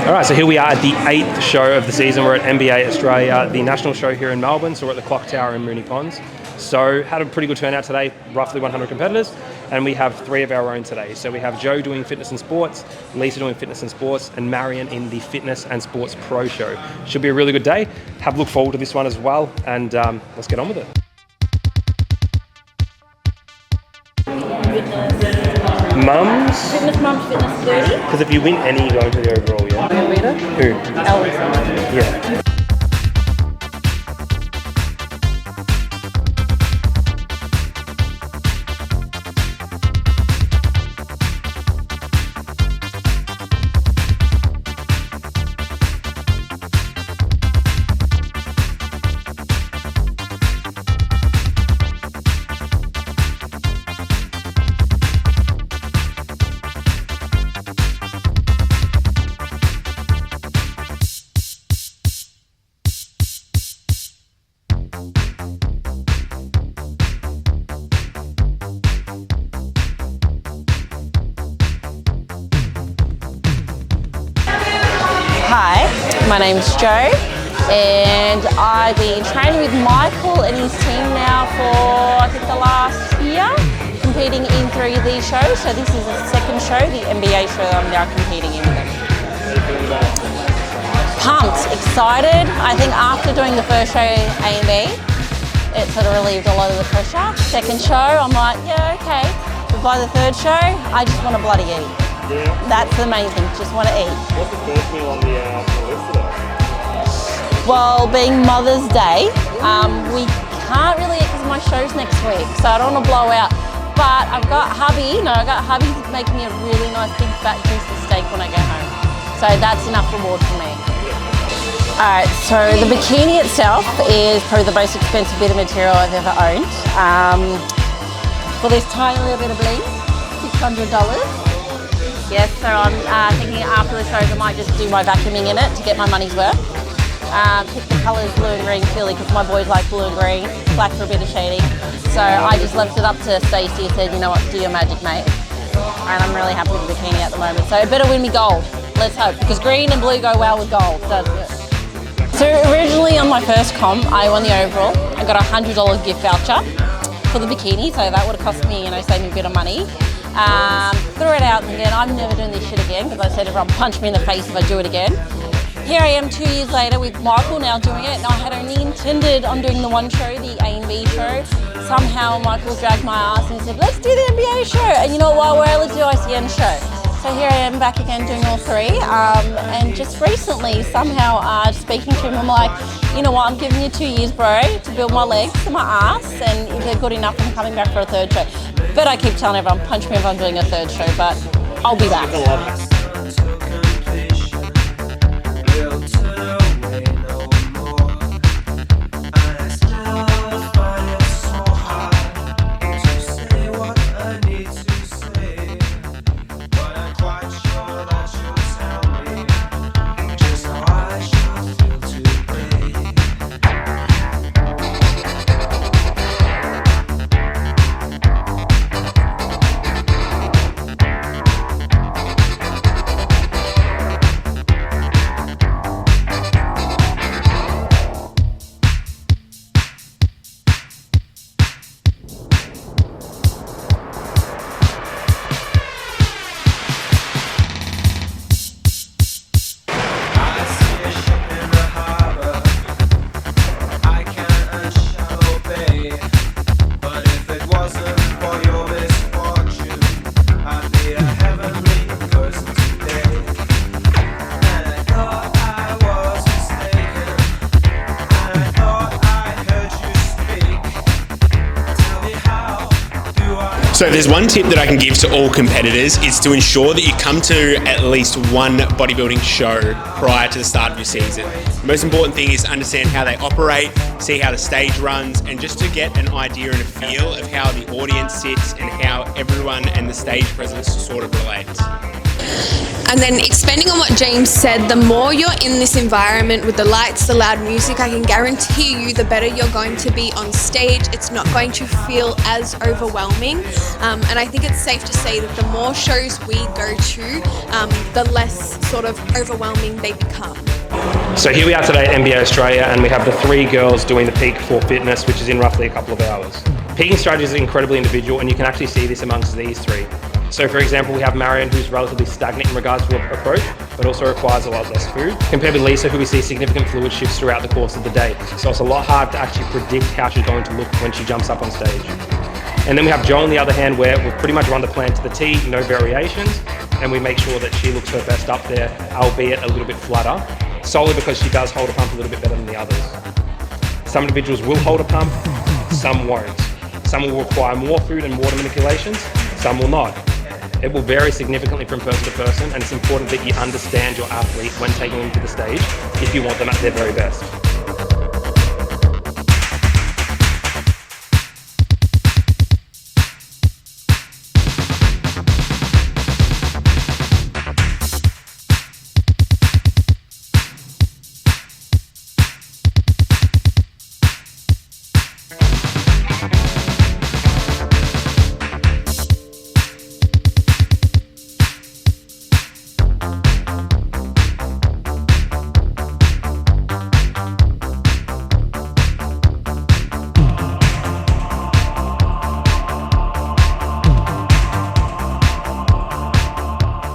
All right, so here we are at the 8th show of the season. We're at NBA Australia, the national show here in Melbourne. So we're at the Clock Tower in Moonee Ponds. So had a pretty good turnout today, roughly 100 competitors, and we have 3 of our own today. So we have Joe doing fitness and sports, Lisa doing fitness and sports, and Marion in the fitness and sports pro show. Should be a really good day. Have a look forward to this one as well, and let's get on with it. Mums? Fitness Mums, Fitness 30. Because if you win any, you go into the overall, yeah? Who? Alice. Yeah. Hi, my name's Jo, and I've been training with Michael and his team now for I think the last year, competing in 3 of these shows. So this is the second show, the NBA show that I'm now competing in with them. Pumped, excited. I think after doing the first show, A&B, it sort of relieved a lot of the pressure. Second show, I'm like, yeah, okay. But by the third show, I just want to bloody eat. Yeah. That's the main thing, just want to eat. What's the first meal on the list today? Well, being Mother's Day, we can't really eat because my show's next week, so I don't want to blow out. But I've got hubby making me a really nice big fat juicy steak when I go home. So that's enough reward for me. Alright, so the bikini itself is probably the most expensive bit of material I've ever owned. For this tiny little bit of bling, $600. Yes, so I'm thinking after the shows I might just do my vacuuming in it to get my money's worth. Pick the colours blue and green purely because my boys like blue and green, black for a bit of shading. So I just left it up to Stacey and said, you know what, do your magic, mate. And I'm really happy with the bikini at the moment. So it better win me gold, let's hope, because green and blue go well with gold, doesn't it? So originally on my first comp, I won the overall. I got a $100 gift voucher for the bikini, so that would have cost me, save me a bit of money. Threw it out again. I'm never doing this shit again because I said everyone punch me in the face if I do it again. Here I am 2 years later with Michael now doing it, and I had only intended on doing the one show, the A&B show. Somehow Michael dragged my ass and said, let's do the NBA show. And you know what, let's do ICN show. So here I am back again doing all 3. And just recently somehow speaking to him, I'm like, you know what, I'm giving you 2 years, bro, to build my legs and my ass, and if they're good enough, I'm coming back for a 3rd show. But I keep telling everyone, punch me if I'm doing a 3rd show, but I'll be back. So there's one tip that I can give to all competitors is to ensure that you come to at least one bodybuilding show prior to the start of your season. The most important thing is to understand how they operate, see how the stage runs, and just to get an idea and a feel of how the audience sits and how everyone and the stage presence sort of relates. And then expanding on what James said, the more you're in this environment with the lights, the loud music, I can guarantee you the better you're going to be on stage. It's not going to feel as overwhelming. And I think it's safe to say that the more shows we go to, the less sort of overwhelming they become. So here we are today at NBA Australia, and we have the 3 girls doing the peak for fitness, which is in roughly a couple of hours. Peaking strategies are incredibly individual, and you can actually see this amongst these 3. So for example, we have Marion, who's relatively stagnant in regards to her approach, but also requires a lot less food, compared with Lisa, who we see significant fluid shifts throughout the course of the day. So it's a lot hard to actually predict how she's going to look when she jumps up on stage. And then we have Jo on the other hand, where we've pretty much run the plan to the T, no variations, and we make sure that she looks her best up there, albeit a little bit flatter, solely because she does hold a pump a little bit better than the others. Some individuals will hold a pump, some won't. Some will require more food and water manipulations, some will not. It will vary significantly from person to person, and it's important that you understand your athlete when taking them to the stage if you want them at their very best.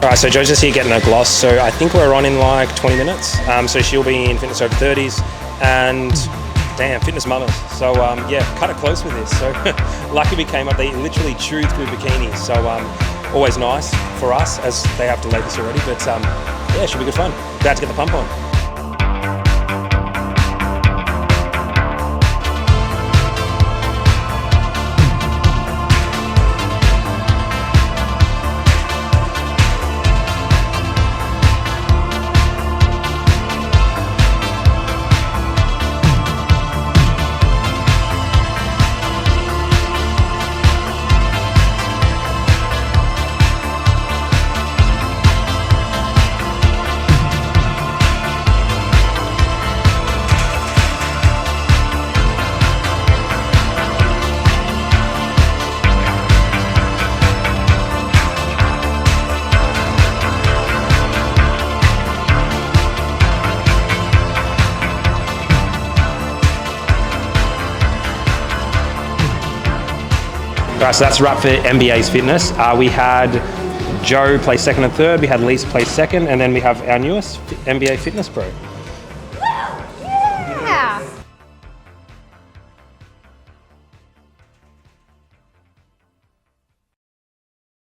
Alright, so Jo's just here getting her gloss, so I think we're on in like 20 minutes. So she'll be in fitness over 30s, and damn, fitness mothers. So yeah, cut it close with this. So lucky we came up, they literally chewed through bikinis. So always nice for us, as they have delayed this already, but yeah, it should be good fun. About to get the pump on. Alright, so that's a wrap for NBA's fitness. We had Jo play second and third, we had Lisa play second, and then we have our newest NBA fitness pro. Yeah.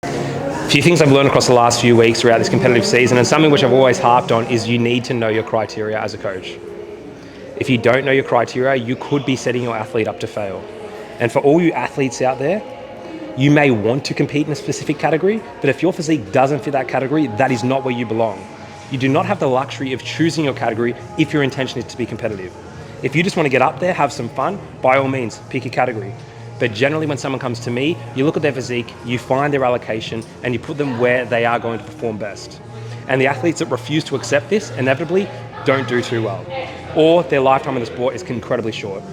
A few things I've learned across the last few weeks throughout this competitive season, and something which I've always harped on, is you need to know your criteria as a coach. If you don't know your criteria, you could be setting your athlete up to fail. And for all you athletes out there, you may want to compete in a specific category, but if your physique doesn't fit that category, that is not where you belong. You do not have the luxury of choosing your category if your intention is to be competitive. If you just want to get up there, have some fun, by all means, pick your category. But generally when someone comes to me, you look at their physique, you find their allocation, and you put them where they are going to perform best. And the athletes that refuse to accept this, inevitably, don't do too well. Or their lifetime in the sport is incredibly short.